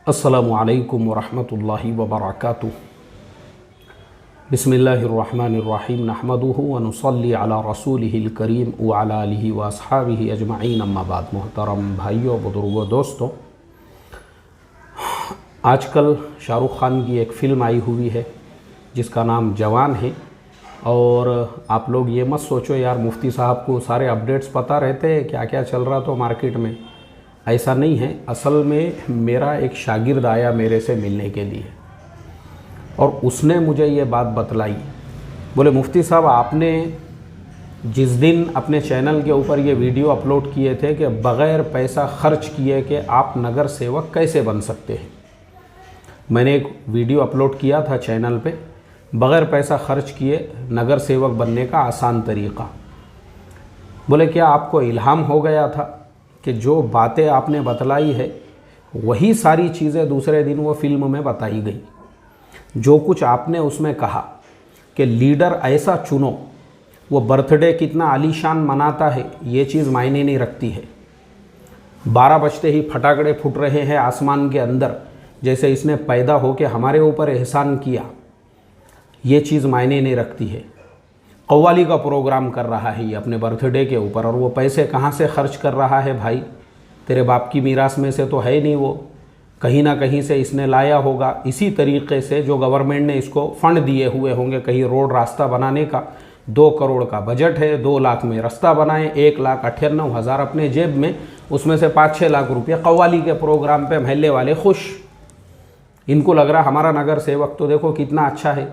अस्सलामुअलैकुम वरहमतुल्लाहि वबरकातुहू। बिस्मिल्लाहिर्रहमानिर्रहीम नहमदुहु व नुसल्ली अला रसूलिहिल करीम व अला आलिहि व अस्हाबिहि अजमईन अम्मा बाद। मोहतरम भाइयों, बुजुर्गों, दोस्तों, आजकल शाहरुख खान की एक फ़िल्म आई हुई है जिसका नाम जवान है। और आप लोग ये मत सोचो यार मुफ्ती साहब को सारे अपडेट्स पता रहते हैं, क्या क्या चल रहा तो मार्केट में। ऐसा नहीं है। असल में मेरा एक शागिर्द आया मेरे से मिलने के लिए और उसने मुझे ये बात बतलाई। बोले मुफ्ती साहब, आपने जिस दिन अपने चैनल के ऊपर ये वीडियो अपलोड किए थे कि बग़ैर पैसा खर्च किए कि आप नगर सेवक कैसे बन सकते हैं, मैंने एक वीडियो अपलोड किया था चैनल पे, बग़ैर पैसा खर्च किए नगर सेवक बनने का आसान तरीक़ा। बोले क्या आपको इल्हाम हो गया था कि जो बातें आपने बतलाई है वही सारी चीज़ें दूसरे दिन वो फिल्म में बताई गई। जो कुछ आपने उसमें कहा कि लीडर ऐसा चुनो, वो बर्थडे कितना आलीशान मनाता है ये चीज़ मायने नहीं रखती है। 12 बजते ही फटाकड़े फूट रहे हैं आसमान के अंदर, जैसे इसने पैदा होकर हमारे ऊपर एहसान किया, ये चीज़ मायने नहीं रखती है। कव्वाली का प्रोग्राम कर रहा है ये अपने बर्थडे के ऊपर, और वो पैसे कहाँ से खर्च कर रहा है भाई? तेरे बाप की मीरास में से तो है नहीं, वो कहीं ना कहीं से इसने लाया होगा। इसी तरीके से जो गवर्नमेंट ने इसको फंड दिए हुए होंगे, कहीं रोड रास्ता बनाने का 2 करोड़ का बजट है, 2 लाख में रास्ता बनाए, 1,98,000 अपने जेब में, उसमें से 5-6 लाख रुपये कव्वाली के प्रोग्राम पे महल्ले वाले खुश। इनको लग रहा हमारा नगर सेवक तो देखो कितना अच्छा है,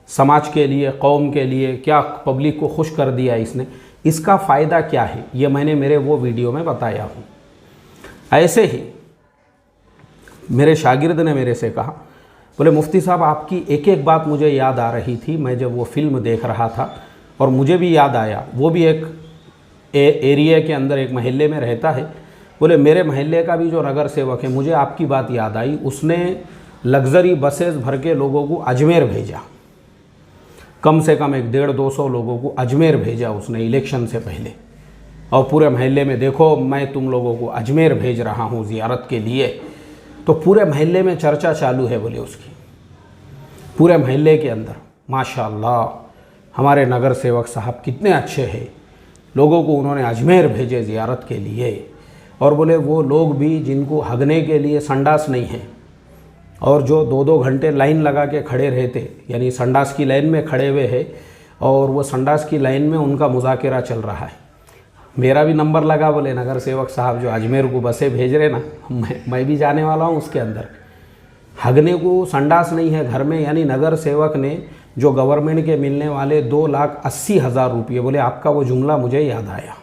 समाज के लिए, कौम के लिए, क्या पब्लिक को खुश कर दिया इसने। इसका फ़ायदा क्या है ये मैंने मेरे वो वीडियो में बताया हूँ। ऐसे ही मेरे शागिर्द ने मेरे से कहा, बोले मुफ्ती साहब आपकी एक एक बात मुझे याद आ रही थी मैं जब वो फिल्म देख रहा था, और मुझे भी याद आया, वो भी एक एरिया के अंदर एक महल्ले में रहता है। बोले मेरे महल्ले का भी जो नगर सेवक है, मुझे आपकी बात याद आई, उसने लग्जरी बसेस भर के लोगों को अजमेर भेजा। कम से कम 150-200 लोगों को अजमेर भेजा उसने इलेक्शन से पहले, और पूरे महल्ले में देखो मैं तुम लोगों को अजमेर भेज रहा हूँ ज़ियारत के लिए। तो पूरे महल्ले में चर्चा चालू है बोले उसकी, पूरे महल्ले के अंदर माशाअल्लाह हमारे नगर सेवक साहब कितने अच्छे हैं, लोगों को उन्होंने अजमेर भेजे ज़ियारत के लिए। और बोले वो लोग भी जिनको हगने के लिए संडास नहीं है और जो 2-2 घंटे लाइन लगा के खड़े रहते, यानी संडास की लाइन में खड़े हुए हैं, और वो संडास की लाइन में उनका मुज़ाकरा चल रहा है। मेरा भी नंबर लगा, बोले नगर सेवक साहब जो अजमेर को बसें भेज रहे ना, मैं भी जाने वाला हूँ उसके अंदर। हगने को संडास नहीं है घर में, यानी नगर सेवक ने जो गवर्नमेंट के मिलने वाले 2,80,000 रुपये, बोले आपका वो जुमला मुझे याद आया।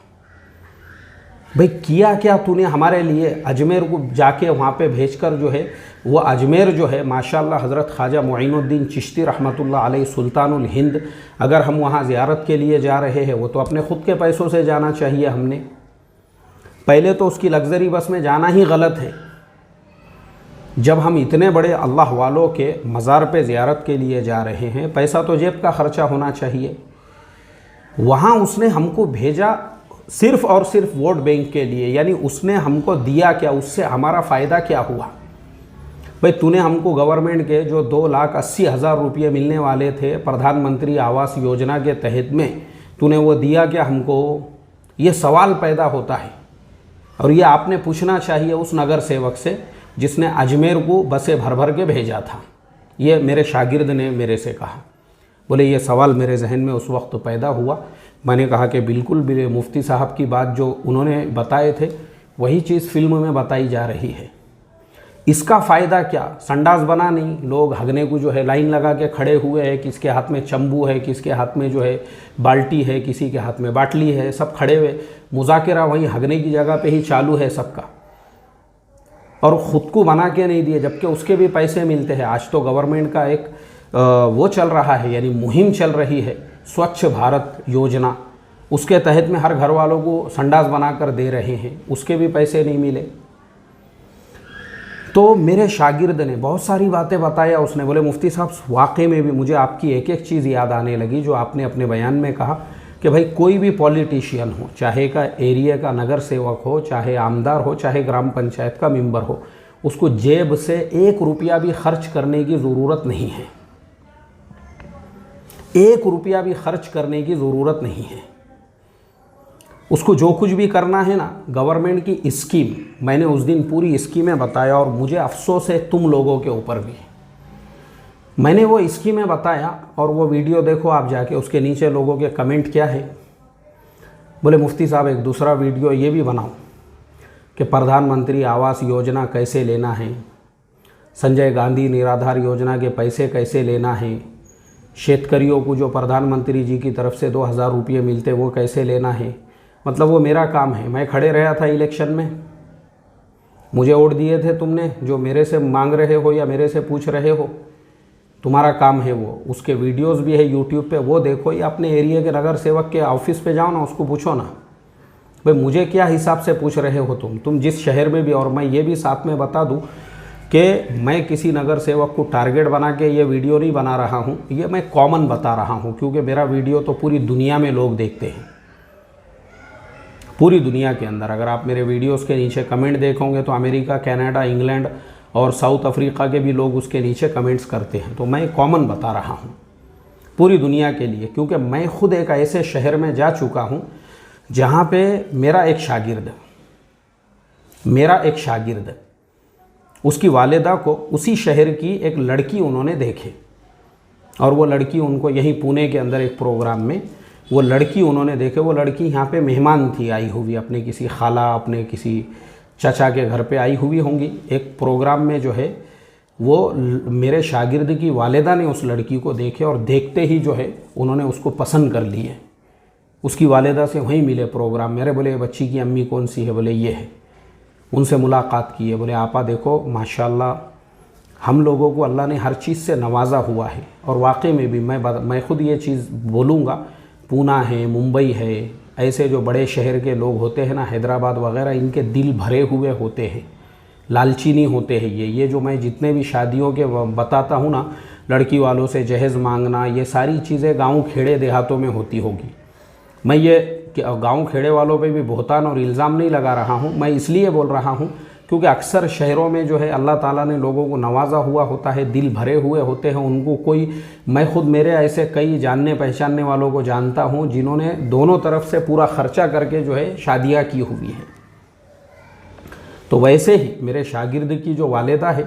भाई किया क्या तूने हमारे लिए? अजमेर को जाके वहाँ पे भेजकर जो है वो अजमेर जो है माशाअल्लाह हज़रत ख्वाजा मुईनुद्दीन चिश्ती रहमतुल्लाह अलैह सुल्तानुल हिंद, अगर हम वहाँ ज़ियारत के लिए जा रहे हैं वो तो अपने ख़ुद के पैसों से जाना चाहिए हमने। पहले तो उसकी लग्जरी बस में जाना ही गलत है। जब हम इतने बड़े अल्लाह वालों के मज़ार पे ज़ियारत के लिए जा रहे हैं, पैसा तो जेब का ख़र्चा होना चाहिए। वहाँ उसने हमको भेजा सिर्फ़ और सिर्फ वोट बैंक के लिए, यानी उसने हमको दिया क्या, उससे हमारा फ़ायदा क्या हुआ? भाई तूने हमको गवर्नमेंट के जो 2,80,000 रुपये मिलने वाले थे प्रधानमंत्री आवास योजना के तहत में, तूने वो दिया क्या हमको? ये सवाल पैदा होता है, और ये आपने पूछना चाहिए उस नगर सेवक से जिसने अजमेर को बसें भर भर के भेजा था। ये मेरे शागिर्द ने मेरे से कहा। बोले ये सवाल मेरे जहन में उस वक्त पैदा हुआ। मैंने कहा कि बिल्कुल भी मुफ्ती साहब की बात जो उन्होंने बताए थे वही चीज़ फिल्म में बताई जा रही है। इसका फ़ायदा क्या? संडास बना नहीं, लोग हगने को जो है लाइन लगा के खड़े हुए हैं, किसके हाथ में चंबू है, किसके हाथ में जो है बाल्टी है, किसी के हाथ में बाटली है, सब खड़े हुए, मुज़ाकरा वहीं हगने की जगह पे ही चालू है सबका, और ख़ुद को बना के नहीं दिए, जबकि उसके भी पैसे मिलते हैं। आज तो गवर्नमेंट का एक वो चल रहा है, यानी मुहिम चल रही है स्वच्छ भारत योजना, उसके तहत में हर घर वालों को संडास बना कर दे रहे हैं, उसके भी पैसे नहीं मिले। तो मेरे शागिर्द ने बहुत सारी बातें बताया। उसने बोले मुफ्ती साहब वाकई में भी मुझे आपकी एक एक चीज़ याद आने लगी जो आपने अपने बयान में कहा कि भाई कोई भी पॉलिटिशियन हो, चाहे का एरिया का नगर सेवक हो, चाहे आमदार हो, चाहे ग्राम पंचायत का मेंबर हो, उसको जेब से 1 रुपया भी खर्च करने की ज़रूरत नहीं है। 1 रुपया भी खर्च करने की ज़रूरत नहीं है। उसको जो कुछ भी करना है ना, गवर्नमेंट की स्कीम, मैंने उस दिन पूरी स्कीमें बताया और मुझे अफसोस है तुम लोगों के ऊपर भी। मैंने वो स्कीमें बताया और वो वीडियो देखो आप जाके, उसके नीचे लोगों के कमेंट क्या है। बोले मुफ्ती साहब एक दूसरा वीडियो ये भी बनाओ कि प्रधानमंत्री आवास योजना कैसे लेना है, संजय गांधी निराधार योजना के पैसे कैसे लेना है, शेतकरियों को जो प्रधानमंत्री जी की तरफ से 2000 रुपये मिलते वो कैसे लेना है। मतलब वो मेरा काम है। मैं खड़े रहा था इलेक्शन में, मुझे वोट दिए थे तुमने, जो मेरे से मांग रहे हो या मेरे से पूछ रहे हो, तुम्हारा काम है वो। उसके वीडियोस भी है यूट्यूब पे, वो देखो। या अपने एरिया के नगर सेवक के ऑफिस पे जाओ ना, उसको पूछो ना भाई मुझे क्या हिसाब से पूछ रहे हो तुम जिस शहर में भी। और मैं ये भी साथ में बता दूं कि मैं किसी नगर सेवक को टारगेट बना के ये वीडियो नहीं बना रहा हूँ, ये मैं कॉमन बता रहा हूँ, क्योंकि मेरा वीडियो तो पूरी दुनिया में लोग देखते हैं। पूरी दुनिया के अंदर अगर आप मेरे वीडियोस के नीचे कमेंट देखोगे तो अमेरिका, कनाडा, इंग्लैंड और साउथ अफ्रीका के भी लोग उसके नीचे कमेंट्स करते हैं। तो मैं कॉमन बता रहा हूँ पूरी दुनिया के लिए, क्योंकि मैं खुद एक ऐसे शहर में जा चुका हूँ जहाँ पे मेरा एक शागिर्द उसकी वालिदा को उसी शहर की एक लड़की उन्होंने देखे, और वो लड़की उनको यहीं पुणे के अंदर एक प्रोग्राम में वो लड़की उन्होंने देखे। वो लड़की यहाँ पे मेहमान थी, आई हुई अपने किसी खाला, अपने किसी चाचा के घर पे आई हुई होंगी एक प्रोग्राम में। जो है वो मेरे शागिर्द की वालिदा ने उस लड़की को देखे और देखते ही जो है उन्होंने उसको पसंद कर लिए। उसकी वालिदा से वहीं मिले प्रोग्राम मेरे। बोले बच्ची की अम्मी कौन सी है? बोले ये है। उनसे मुलाकात की है। बोले आपा देखो माशाल्लाह हम लोगों को अल्लाह ने हर चीज़ से नवाजा हुआ है। और वाकई में भी मैं खुद ये चीज़ बोलूँगा, पूना है, मुंबई है, ऐसे जो बड़े शहर के लोग होते हैं ना, हैदराबाद वगैरह, इनके दिल भरे हुए होते हैं, लालची नहीं होते हैं। ये जो मैं जितने भी शादियों के बताता हूँ ना, लड़की वालों से जहेज़ मांगना, ये सारी चीज़ें गाँव खेड़े देहातों में होती होगी। मैं ये गांव खेड़े वालों पे भी बहुतान और इल्ज़ाम नहीं लगा रहा हूँ, मैं इसलिए बोल रहा हूँ क्योंकि अक्सर शहरों में जो है अल्लाह ताला ने लोगों को नवाजा हुआ होता है, दिल भरे हुए होते हैं उनको। कोई मैं खुद मेरे ऐसे कई जानने पहचानने वालों को जानता हूँ जिन्होंने दोनों तरफ से पूरा ख़र्चा करके जो है शादियाँ की हुई हैं। तो वैसे ही मेरे शागिर्द की जो वालिदा है,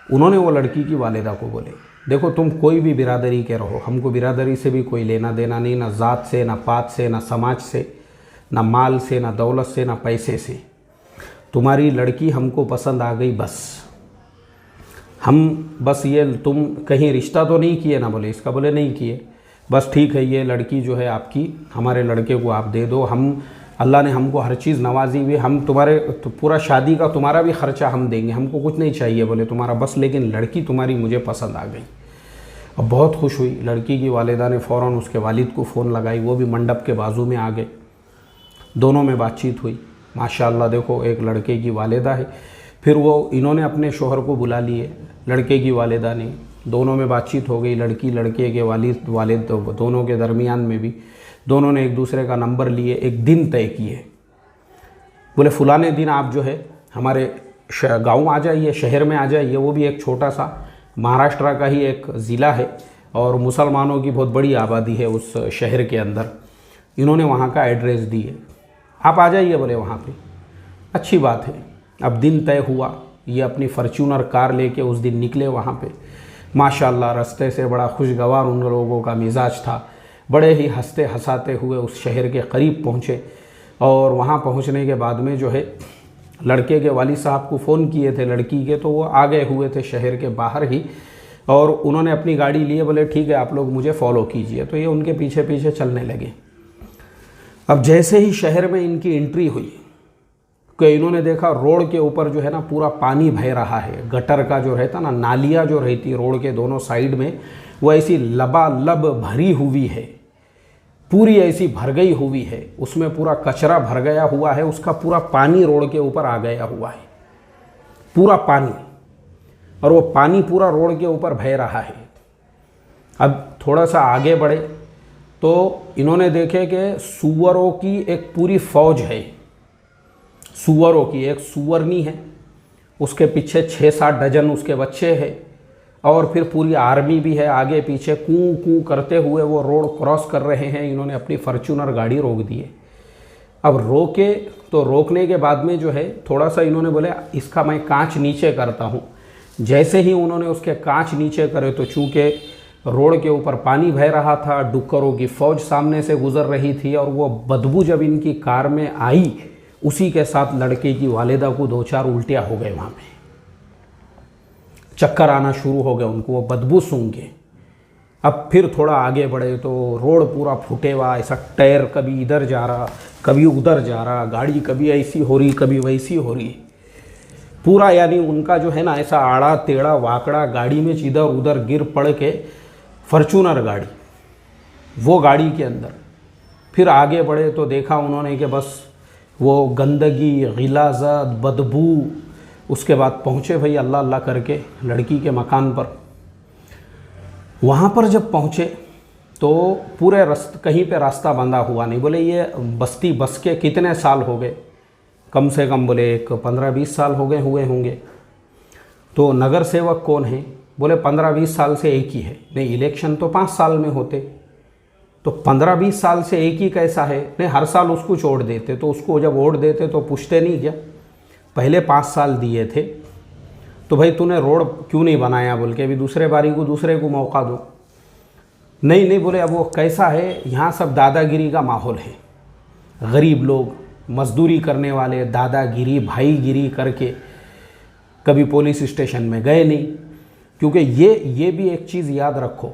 उन्होंने वो लड़की की वालिदा को बोले देखो तुम कोई भी बिरादरी के रहो, हमको बिरादरी से भी कोई लेना देना नहीं, ना ज़ात से, ना पात से, ना समाज से, ना माल से, ना दौलत से, ना पैसे से। तुम्हारी लड़की हमको पसंद आ गई बस। हम बस ये तुम कहीं रिश्ता तो नहीं किए ना? बोले इसका। बोले नहीं किए। बस ठीक है, ये लड़की जो है आपकी, हमारे लड़के को आप दे दो। हम अल्लाह ने हमको हर चीज़ नवाजी हुई, हम तुम्हारे तो पूरा शादी का तुम्हारा भी ख़र्चा हम देंगे, हमको कुछ नहीं चाहिए। बोले तुम्हारा बस, लेकिन लड़की तुम्हारी मुझे पसंद आ गई। अब बहुत खुश हुई लड़की की वालिदा ने, फ़ौरन उसके वालिद को फ़ोन लगाई। वो भी मंडप के बाजू में आ गए, दोनों में बातचीत हुई। माशाअल्लाह देखो एक लड़के की वालिदा है। फिर वो इन्होंने अपने शोहर को बुला लिए, लड़के की वालिदा ने, दोनों में बातचीत हो गई। लड़की लड़के के वालिद दोनों के दरमियान में भी दोनों ने एक दूसरे का नंबर लिए, एक दिन तय किए। बोले फलाने दिन आप जो है हमारे गांव आ जाइए, शहर में आ जाइए। वो भी एक छोटा सा महाराष्ट्र का ही एक ज़िला है और मुसलमानों की बहुत बड़ी आबादी है उस शहर के अंदर। इन्होंने वहाँ का एड्रेस दिए, आप आ जाइए बोले वहाँ पे। अच्छी बात है। अब दिन तय हुआ, ये अपनी फॉर्च्यूनर कार लेके उस दिन निकले वहाँ पे। माशाल्लाह रास्ते से बड़ा खुशगवार उन लोगों का मिजाज था, बड़े ही हंसते हंसाते हुए उस शहर के करीब पहुँचे। और वहाँ पहुँचने के बाद में जो है लड़के के वालिद साहब को फ़ोन किए थे लड़की के, तो वो आ गए हुए थे शहर के बाहर ही। और उन्होंने अपनी गाड़ी लिए, बोले ठीक है आप लोग मुझे फॉलो कीजिए। तो ये उनके पीछे पीछे चलने लगे। अब जैसे ही शहर में इनकी एंट्री हुई कि इन्होंने देखा रोड के ऊपर जो है ना पूरा पानी बह रहा है। गटर का जो रहता ना, नालियाँ जो रहती रोड के दोनों साइड में, वो ऐसी लबालब भरी हुई है, पूरी ऐसी भर गई हुई है। उसमें पूरा कचरा भर गया हुआ है, उसका पूरा पानी रोड के ऊपर आ गया हुआ है, पूरा पानी। और वो पानी पूरा रोड के ऊपर बह रहा है। अब थोड़ा सा आगे बढ़े तो इन्होंने देखे कि सूअरों की एक पूरी फौज है। सूअरों की एक सूअरनी है, उसके पीछे 6-7 डजन उसके बच्चे हैं, और फिर पूरी आर्मी भी है आगे पीछे। कूं कूं करते हुए वो रोड क्रॉस कर रहे हैं। इन्होंने अपनी फॉर्च्यूनर गाड़ी रोक दी है। अब रोके तो रोकने के बाद में जो है थोड़ा सा इन्होंने बोले इसका मैं कांच नीचे करता हूँ। जैसे ही उन्होंने उसके कांच नीचे करे तो चूँकि रोड के ऊपर पानी बह रहा था, डुक्करों की फ़ौज सामने से गुजर रही थी, और वो बदबू जब इनकी कार में आई उसी के साथ लड़के की वालिदा को 2-4 उल्टियाँ हो गए। वहाँ पे चक्कर आना शुरू हो गए उनको वो बदबू सूंघ के। अब फिर थोड़ा आगे बढ़े तो रोड पूरा फूटे हुआ, ऐसा टायर कभी इधर जा रहा कभी उधर जा रहा, गाड़ी कभी ऐसी हो रही कभी वैसी हो रही पूरा। यानी उनका जो है ना ऐसा आड़ा टेढ़ा वाकड़ा गाड़ी में इधर उधर गिर पड़ के फॉर्च्यूनर गाड़ी, वो गाड़ी के अंदर। फिर आगे बढ़े तो देखा उन्होंने कि बस वो गंदगी, गिलाज़त, बदबू। उसके बाद पहुँचे भाई अल्लाह अल्लाह करके लड़की के मकान पर। वहाँ पर जब पहुँचे तो पूरे कहीं पे रास्ता बंधा हुआ नहीं। बोले ये बस्ती बस के कितने साल हो गए? कम से कम बोले एक 15-20 साल हुए होंगे। तो नगर सेवक कौन है? बोले 15-20 साल से एक ही है। नहीं, इलेक्शन तो 5 साल में होते, तो 15-20 साल से एक ही कैसा है? नहीं, हर साल उसको छोड़ देते। तो उसको जब वोट देते तो पूछते नहीं क्या पहले 5 साल दिए थे तो भाई तूने रोड क्यों नहीं बनाया बोल के अभी दूसरे बारी को दूसरे को मौका दो। नहीं बोले अब वो कैसा है, यहाँ सब दादागिरी का माहौल है। गरीब लोग मजदूरी करने वाले दादागिरी भाईगिरी करके कभी पुलिस स्टेशन में गए नहीं। क्योंकि ये भी एक चीज़ याद रखो,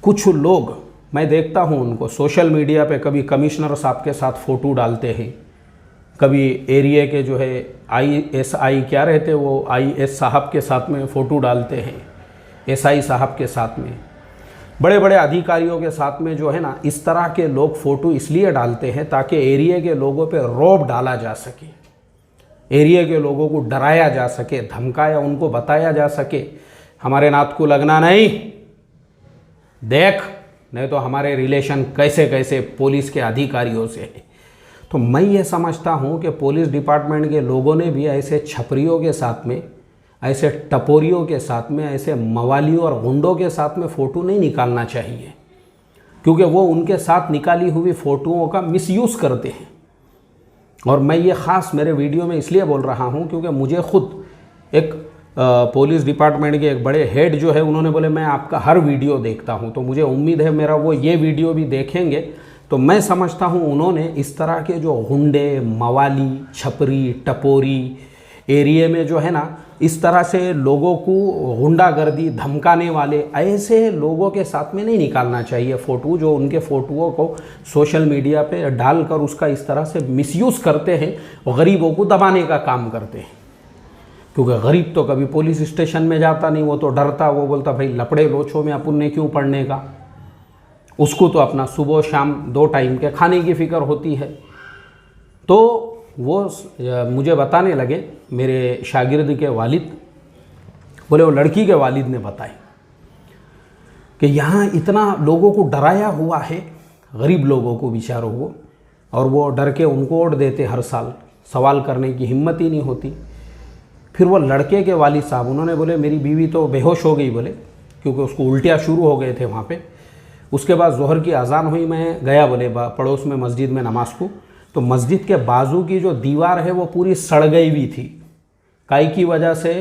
कुछ लोग मैं देखता हूँ उनको सोशल मीडिया पे कभी कमिश्नर साहब के साथ फ़ोटो डालते हैं, कभी एरिया के जो है ISI क्या रहते वो IS साहब के साथ में फ़ोटो डालते हैं, SI साहब के साथ में, बड़े बड़े अधिकारियों के साथ में जो है ना इस तरह के लोग फ़ोटो इसलिए डालते हैं ताकि एरिया के लोगों पे रौब डाला जा सके, एरिया के लोगों को डराया जा सके, धमकाया, उनको बताया जा सके हमारे नात को लगना नहीं, देख नहीं तो हमारे रिलेशन कैसे कैसे पुलिस के अधिकारियों से है। तो मैं ये समझता हूँ कि पुलिस डिपार्टमेंट के लोगों ने भी ऐसे छपरियों के साथ में, ऐसे टपोरियों के साथ में, ऐसे मवालियों और गुंडों के साथ में फ़ोटो नहीं निकालना चाहिए, क्योंकि वो उनके साथ निकाली हुई फ़ोटोओं का मिसयूज़ करते हैं। और मैं ये ख़ास मेरे वीडियो में इसलिए बोल रहा हूँ क्योंकि मुझे खुद एक पुलिस डिपार्टमेंट के एक बड़े हेड जो है उन्होंने बोले मैं आपका हर वीडियो देखता हूँ, तो मुझे उम्मीद है मेरा वो ये वीडियो भी देखेंगे। तो मैं समझता हूँ उन्होंने इस तरह के जो गुंडे, मवाली, छपरी, टपोरी एरिया में जो है ना इस तरह से लोगों को गुंडागर्दी धमकाने वाले ऐसे लोगों के साथ में नहीं निकालना चाहिए फ़ोटो, जो उनके फ़ोटोओं को सोशल मीडिया पे डालकर उसका इस तरह से मिसयूज़ करते हैं और गरीबों को दबाने का काम करते हैं। क्योंकि गरीब तो कभी पुलिस स्टेशन में जाता नहीं, वो तो डरता, वो बोलता भाई लपड़े लोचों में अपन ने क्यों पढ़ने का, उसको तो अपना सुबह शाम 2 टाइम के खाने की फ़िक्र होती है। तो वो मुझे बताने लगे मेरे शागिर्द के वालिद, बोले वो लड़की के वालिद ने बताए कि यहाँ इतना लोगों को डराया हुआ है, गरीब लोगों को बेचारों को, और वो डर के उनको वोट देते हर साल, सवाल करने की हिम्मत ही नहीं होती। फिर वो लड़के के वालिद साहब उन्होंने बोले मेरी बीवी तो बेहोश हो गई बोले, क्योंकि उसको उल्टियाँ शुरू हो गए थे वहाँ पे। उसके बाद ज़ोहर की अज़ान हुई, मैं गया बोले पड़ोस में मस्जिद में नमाज को, तो मस्जिद के बाजू की जो दीवार है वो पूरी सड़ गई हुई थी। काई की वजह से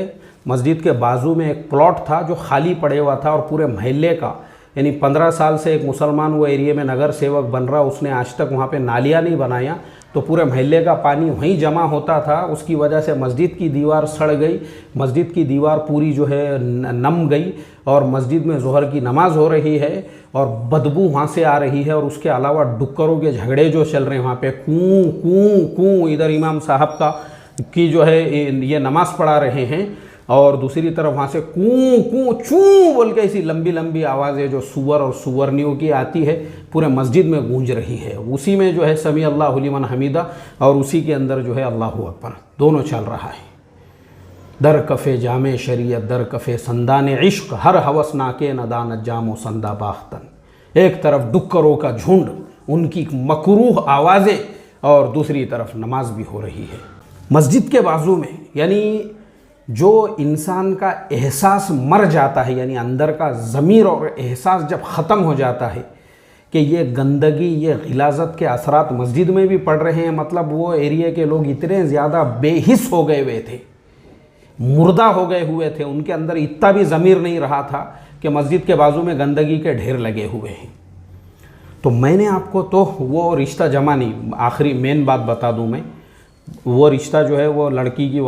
मस्जिद के बाजू में एक प्लॉट था जो खाली पड़े हुआ था, और पूरे महल्ले का, यानी 15 साल से एक मुसलमान वो एरिया में नगर सेवक बन रहा, उसने आज तक वहाँ पे नालियाँ नहीं बनाया, तो पूरे महल्ले का पानी वहीं जमा होता था। उसकी वजह से मस्जिद की दीवार सड़ गई, मस्जिद की दीवार पूरी जो है नम गई, और मस्जिद में ज़ोहर की नमाज हो रही है और बदबू वहाँ से आ रही है। और उसके अलावा डुक्करों के झगड़े जो चल रहे हैं वहाँ पे, कूं कूं कूं, इधर इमाम साहब की जो है ये नमाज़ पढ़ा रहे हैं, और दूसरी तरफ वहाँ से कूं कूं चूं बोल के ऐसी लंबी लंबी आवाज़ें जो सुअर और सुअरनियों की आती है पूरे मस्जिद में गूंज रही है। उसी में जो है समी अल्लाहु लिमन हमीदा, और उसी के अंदर जो है अल्लाहु अकबर दोनों चल रहा है। दर कफ़े जामे शरीयत दर कफ़े संदान इश्क, हर हवस नाके नदान जामो संदा बाख्तन। एक तरफ डुक्करों का झुंड, उनकी मकरूह आवाज़ें, और दूसरी तरफ नमाज भी हो रही है मस्जिद के बाजू में। यानी जो इंसान का एहसास मर जाता है, यानी अंदर का ज़मीर और एहसास जब ख़त्म हो जाता है कि ये गंदगी, ये गिलाज़त के असरात मस्जिद में भी पड़ रहे हैं, मतलब वो एरिया के लोग इतने ज़्यादा बेहिस हो गए हुए थे, मुर्दा हो गए हुए थे, उनके अंदर इतना भी ज़मीर नहीं रहा था कि मस्जिद के बाजू में गंदगी के ढेर लगे हुए हैं। तो मैंने आपको तो वो रिश्ता जमा नहीं, आखिरी मेन बात बता दूं मैं, वो रिश्ता जो है वो लड़की की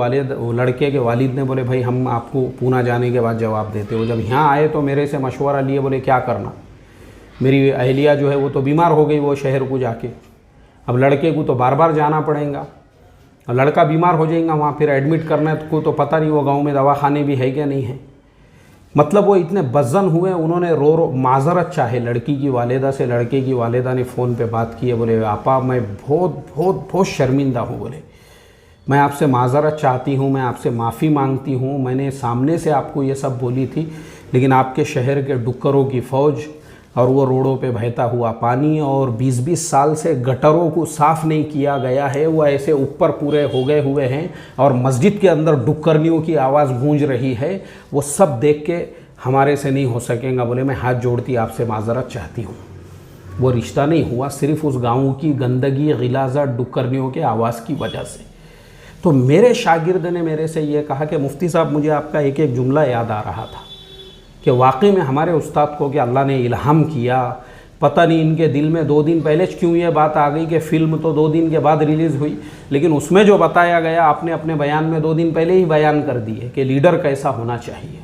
लड़के के वालिद ने बोले भाई हम आपको पूना जाने के बाद जवाब देते हो। जब यहाँ आए तो मेरे से मशवरा लिए, बोले क्या करना, मेरी अहलिया जो है वो तो बीमार हो गई वो शहर को जाके, अब लड़के को तो बार बार जाना पड़ेगा, लड़का बीमार हो जाएगा वहाँ, फिर एडमिट करने को तो पता नहीं वो गांव में दवाखाने भी है क्या नहीं है। मतलब वो इतने बज़न हुए, उन्होंने रो माजरत चाहे लड़की की वालिदा से। लड़के की वालिदा ने फ़ोन पे बात की है, बोले आपा मैं बहुत बहुत बहुत शर्मिंदा हूँ, बोले मैं आपसे माजरत चाहती हूँ, मैं आपसे माफ़ी मांगती हूँ, मैंने सामने से आपको ये सब बोली थी, लेकिन आपके शहर के डुक्करों की फ़ौज और वो रोडों पे बहता हुआ पानी और 20-20 साल से गटरों को साफ़ नहीं किया गया है, वो ऐसे ऊपर पूरे हो गए हुए हैं और मस्जिद के अंदर डुक्करनियों की आवाज़ गूंज रही है, वो सब देख के हमारे से नहीं हो सकेगा। बोले मैं हाथ जोड़ती आपसे माजरत चाहती हूँ। वो रिश्ता नहीं हुआ सिर्फ उस गाँव की गंदगी, गिलाज़ा, डुक्करनियों के आवाज़ की वजह से। तो मेरे शागिर्द ने मेरे से ये कहा कि मुफ्ती साहब मुझे आपका एक एक जुमला याद आ रहा था कि वाकई में हमारे उस्ताद को कि अल्लाह ने इल्हाम किया, पता नहीं इनके दिल में 2 दिन पहले क्यों ये बात आ गई कि फ़िल्म तो 2 दिन के बाद रिलीज़ हुई, लेकिन उसमें जो बताया गया आपने अपने बयान में 2 दिन पहले ही बयान कर दिए कि लीडर कैसा होना चाहिए।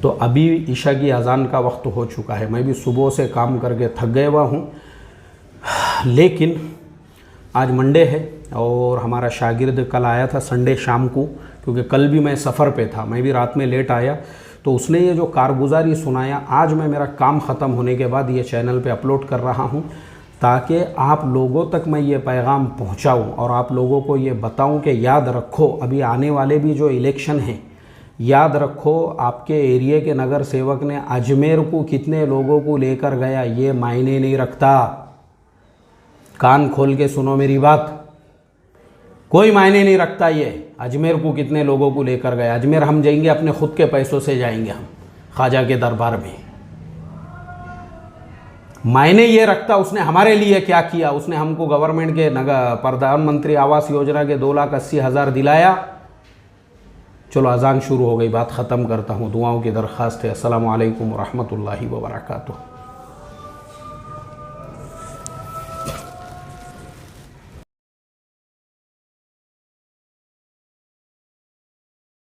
तो अभी ईशा की अज़ान का वक्त हो चुका है, मैं भी सुबह से काम करके थक गया हुआ हूँ, लेकिन आज मंडे है और हमारा शागिर्द कल आया था संडे शाम को, क्योंकि कल भी मैं सफ़र पे था, मैं भी रात में लेट आया, तो उसने ये जो कारगुजारी सुनाया, आज मैं मेरा काम ख़त्म होने के बाद ये चैनल पे अपलोड कर रहा हूँ ताकि आप लोगों तक मैं ये पैगाम पहुँचाऊँ और आप लोगों को ये बताऊँ कि याद रखो अभी आने वाले भी जो इलेक्शन हैं, याद रखो आपके एरिए के नगर सेवक ने अजमेर को कितने लोगों को लेकर गया ये मायने नहीं रखता। कान खोल के सुनो मेरी बात, कोई मायने नहीं रखता ये अजमेर को कितने लोगों को लेकर गया। अजमेर हम जाएंगे अपने खुद के पैसों से जाएंगे, हम ख्वाजा के दरबार में। मायने ये रखता उसने हमारे लिए क्या किया। उसने हमको गवर्नमेंट के प्रधानमंत्री आवास योजना के 2,80,000 दिलाया। चलो अजान शुरू हो गई, बात ख़त्म करता हूँ। दुआओं की दरख्वास्त है। अस्सलामु अलैकुम व रहमतुल्लाहि व बरकातुहू।